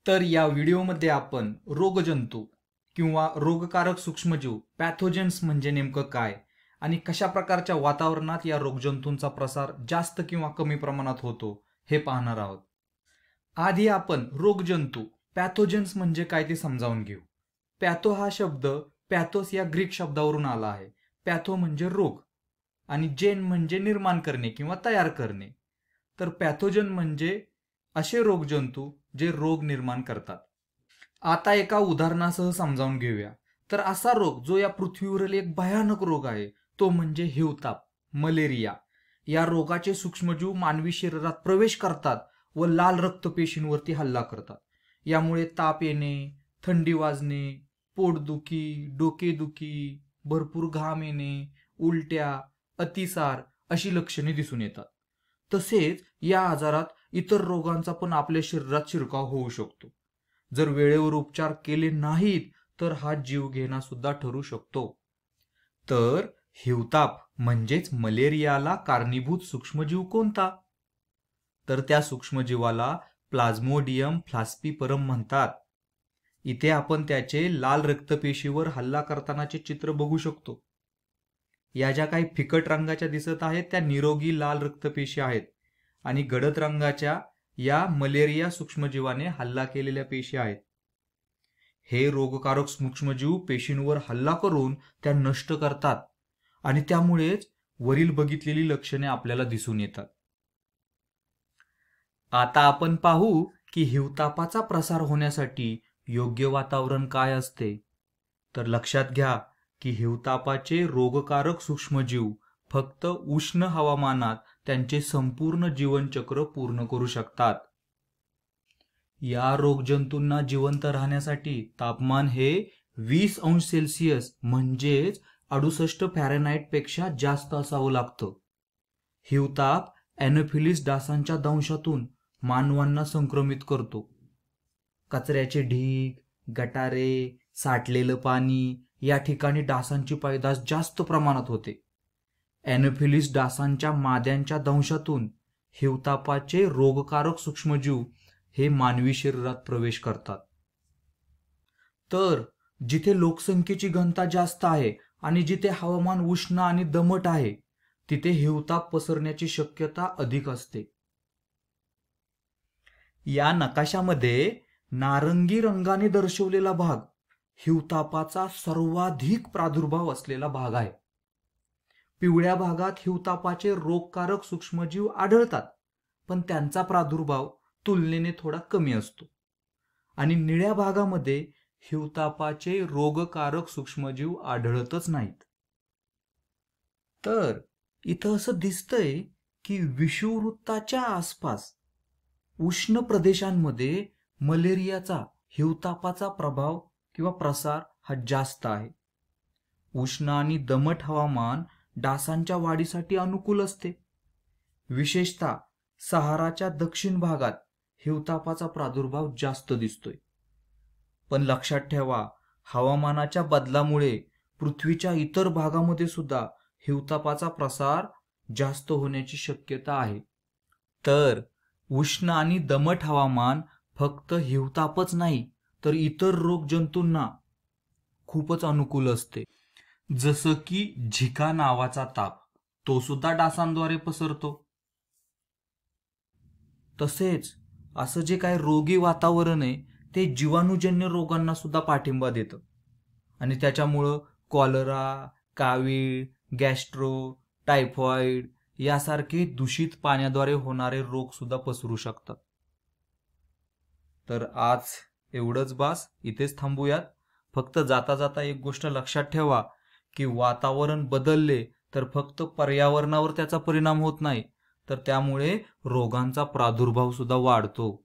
तर या व्हिडिओमध्ये आपण रोगजंतू किंवा रोगकारक सूक्ष्मजीव पॅथोजेन्स म्हणजे नेमकं काय आणि कशा प्रकारच्या वातावरणात या रोगजंतूंचा प्रसार जास्त किंवा कमी प्रमाणात होतो हे पाहणार आहोत. आधी आपण रोगजंतू पॅथोजेन्स म्हणजे काय ते समजावून घेऊ. पॅथो हा शब्द पॅथोस या ग्रीक शब्दावरून आला आहे. पॅथो म्हणजे रोग आणि जेन म्हणजे निर्माण करणे किंवा तयार करणे. तर पॅथोजन म्हणजे असे रोगजंतू जे रोग निर्माण करतात. आता एका उदाहरणासह समजावून घेऊया. तर असा रोग जो या पृथ्वीवरील एक भयानक रोग आहे तो म्हणजे हिवताप, मलेरिया. या रोगाचे सूक्ष्मजीव मानवी शरीरात प्रवेश करतात व लाल रक्तपेशींवरती हल्ला करतात. यामुळे ताप येणे, थंडी वाजणे, पोटदुखी, डोकेदुखी, भरपूर घाम येणे, उलट्या, अतिसार अशी लक्षणे दिसून येतात. तसेच या आजारात इतर रोगांचा पण आपल्या शरीरात शिरकाव होऊ शकतो. जर वेळेवर उपचार केले नाहीत तर हा जीवघेणा सुद्धा ठरू शकतो. तर हिवताप म्हणजेच मलेरियाला कारणीभूत सूक्ष्मजीव कोणता? तर त्या सूक्ष्मजीवाला प्लाझ्मोडियम फ्लास्पीपरम म्हणतात. इथे आपण त्याचे लाल रक्तपेशीवर हल्ला करतानाचे चित्र बघू शकतो. या ज्या काही फिकट रंगाच्या दिसत आहेत त्या निरोगी लाल रक्तपेशी आहेत आणि गडद रंगाच्या या मलेरिया सूक्ष्मजीवाने हल्ला केलेल्या पेशी आहेत. हे रोगकारक सूक्ष्मजीव पेशींवर हल्ला करून त्या नष्ट करतात आणि त्यामुळेच वरील बघितलेली लक्षणे आपल्याला दिसून येतात. आता आपण पाहू की हिवतापाचा प्रसार होण्यासाठी योग्य वातावरण काय असते. तर लक्षात घ्या की हिवतापाचे रोगकारक सूक्ष्मजीव फक्त उष्ण हवामानात त्यांचे संपूर्ण जीवनचक्र पूर्ण करू शकतात. या रोगजंतूंना जिवंत राहण्यासाठी तापमान हे 20 अंश सेल्सिअस म्हणजेच 68 फॅरेनहाइट पेक्षा जास्त असावं लागतं. हिवताप एनोफिलीस डासांच्या दंशातून मानवांना संक्रमित करतो. कचऱ्याचे ढीग, गटारे, साठलेलं पाणी या ठिकाणी डासांची पैदास जास्त प्रमाणात होते. एनोफिलीस डासांच्या माद्यांच्या दंशातून हिवतापाचे रोगकारक सूक्ष्मजीव हे मानवी शरीरात प्रवेश करतात. तर जिथे लोकसंख्येची घनता जास्त आहे आणि जिथे हवामान उष्ण आणि दमट आहे तिथे हिवताप पसरण्याची शक्यता अधिक असते. या नकाशामध्ये नारंगी रंगाने दर्शवलेला भाग हिवतापाचा सर्वाधिक प्रादुर्भाव असलेला भाग आहे. पिवळ्या भागात हिवतापाचे रोगकारक सूक्ष्मजीव आढळतात पण त्यांचा प्रादुर्भाव तुलनेने थोडा कमी असतो आणि निळ्या भागामध्ये हिवतापाचे रोगकारक सूक्ष्मजीव आढळतच नाहीत. तर इथं असं दिसतंय की विषुववृत्ताच्या आसपास उष्ण प्रदेशांमध्ये मलेरियाचा, हिवतापाचा प्रभाव किंवा प्रसार हा जास्त आहे. उष्ण आणि दमट हवामान डासांच्या वाढीसाठी अनुकूल असते. विशेषतः सहाराच्या दक्षिण भागात हिवतापाचा प्रादुर्भाव जास्त दिसतोय. पण लक्षात ठेवा, हवामानाच्या बदलामुळे पृथ्वीच्या इतर भागामध्ये सुद्धा हिवतापाचा प्रसार जास्त होण्याची शक्यता आहे. तर उष्ण आणि दमट हवामान फक्त हिवतापच नाही तर इतर रोगजंतूंना खूपच अनुकूल असते. जसं की झिका नावाचा ताप, तो सुद्धा डासांद्वारे पसरतो. तसेच असं जे काही रोगी वातावरण आहे ते जीवाणूजन्य रोगांना सुद्धा पाठिंबा देतं आणि त्याच्यामुळं कॉलरा, कावीळ, गॅस्ट्रो, टायफॉइड यासारखे दूषित पाण्याद्वारे होणारे रोग सुद्धा पसरू शकतात. तर आज एवढंच बास, इथेच थांबूयात. फक्त जाता जाता एक गोष्ट लक्षात ठेवा की वातावरण बदलले तर फक्त पर्यावरणावर त्याचा परिणाम होत नाही तर त्यामुळे रोगांचा प्रादुर्भाव सुद्धा वाढतो.